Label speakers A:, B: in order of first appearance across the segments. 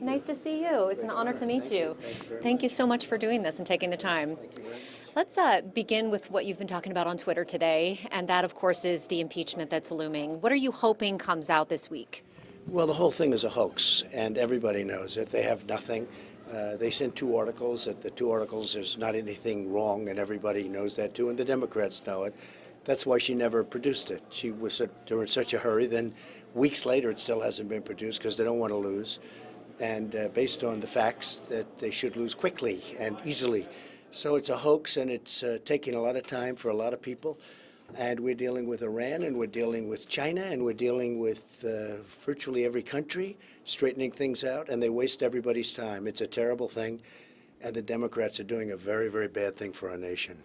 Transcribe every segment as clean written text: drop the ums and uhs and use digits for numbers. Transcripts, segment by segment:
A: Nice to see you. It's an honor to meet you. Thank you so much for doing this and taking the time. Let's begin with what you've been talking about on Twitter today, and that, of course, is the impeachment that's looming. What are you hoping comes out this week?
B: Well, the whole thing is a hoax, and everybody knows it. They have nothing. They sent two articles. At the two articles, there's not anything wrong, and everybody knows that too, and the Democrats know it. That's why she never produced it. They were in such a hurry. Then weeks later, it still hasn't been produced because they don't want to lose, and based on the facts that they should lose quickly and easily. So it's a hoax, and it's taking a lot of time for a lot of people. And we're dealing with Iran, and we're dealing with China, and we're dealing with virtually every country, straightening things out, and they waste everybody's time. It's a terrible thing, and the Democrats are doing a very, very bad thing for our nation.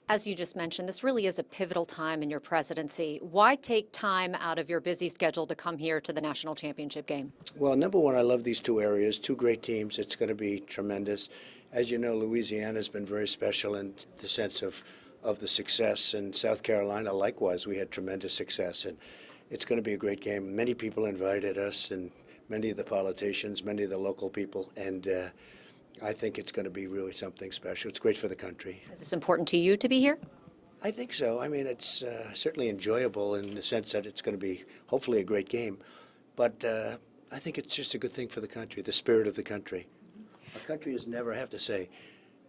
A: As you just mentioned, this really is a pivotal time in your presidency. Why take time out of your busy schedule to come here to the National Championship game?
B: Well, number one, I love these two areas, two great teams. It's going to be tremendous. As you know, Louisiana has been very special in the sense of the success, and South Carolina, likewise, we had tremendous success, and it's going to be a great game. Many people invited us, and many of the politicians, many of the local people, and I think it's going to be really something special. It's great for the country.
A: Is this important to you to be here?
B: I think so. I mean, it's certainly enjoyable in the sense that it's going to be hopefully a great game, but I think it's just a good thing for the country, the spirit of the country. Our country has never, I have to say,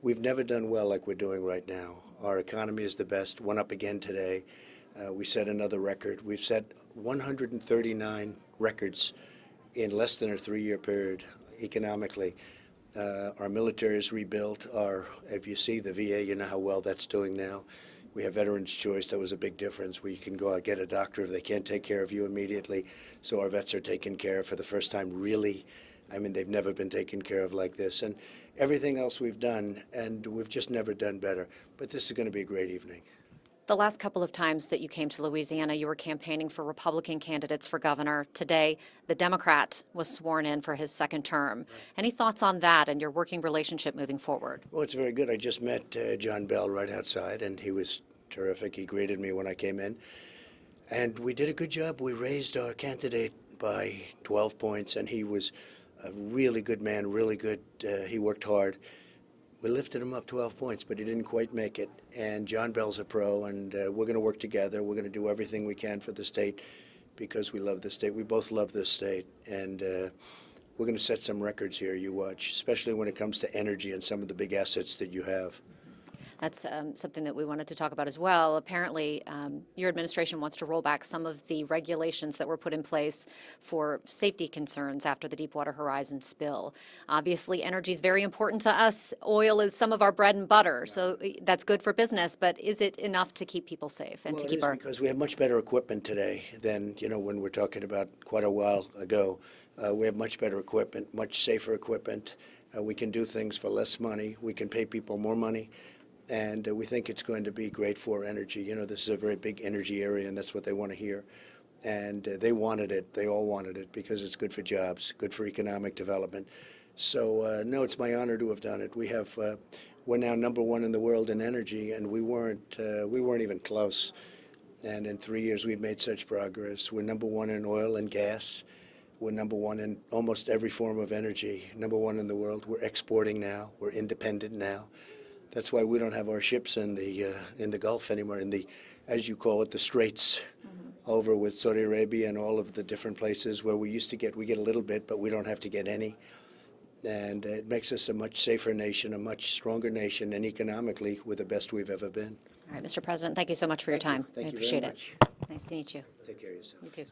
B: we've never done well like we're doing right now. Our economy is the best, went up again today. We set another record. We've set 139 records in less than a 3-year period economically. Our military is rebuilt. If you see the VA, you know how well that's doing now. We have Veterans Choice. That was a big difference. We can go out and get a doctor if they can't take care of you immediately. So our vets are taken care of for the first time, really. I mean, they've never been taken care of like this. And everything else we've done, and we've just never done better. But this is going to be a great evening.
A: The last couple of times that you came to Louisiana, you were campaigning for Republican candidates for governor. Today, the Democrat was sworn in for his second term. Any thoughts on that and your working relationship moving forward?
B: Well, it's very good. I just met John Bell right outside, and he was terrific. He greeted me when I came in. And we did a good job. We raised our candidate by 12 points, and he was a really good man, really good. He worked hard. We lifted him up 12 points, but he didn't quite make it. And John Bell's a pro, and we're going to work together. We're going to do everything we can for the state because we love the state. We both love this state, and we're going to set some records here, you watch, especially when it comes to energy and some of the big assets that you have.
A: That's something that we wanted to talk about as well. Apparently, your administration wants to roll back some of the regulations that were put in place for safety concerns after the Deepwater Horizon spill. Obviously, energy is very important to us. Oil is some of our bread and butter, so that's good for business. But is it enough to keep people safe and to keep our?
B: Because we have much better equipment today than when we're talking about quite a while ago. We have much better equipment, much safer equipment. We can do things for less money. We can pay people more money. And we think it's going to be great for energy. This is a very big energy area, and that's what they want to hear. And they wanted it. They all wanted it because it's good for jobs, good for economic development. So, no, it's my honor to have done it. We're now number one in the world in energy, and we weren't even close. And in 3 years, we've made such progress. We're number one in oil and gas. We're number one in almost every form of energy, number one in the world. We're exporting now. We're independent now. That's why we don't have our ships in the Gulf anymore, in the, as you call it, the Straits, over with Saudi Arabia and all of the different places where we get a little bit, but we don't have to get any. And it makes us a much safer nation, a much stronger nation, and economically, we're the best we've ever been.
A: All right, Mr. President, thank you so much for your time.
B: Thank
A: I
B: you
A: appreciate
B: very
A: it.
B: much.
A: Nice to meet you.
B: Take care of yourself.
A: You too.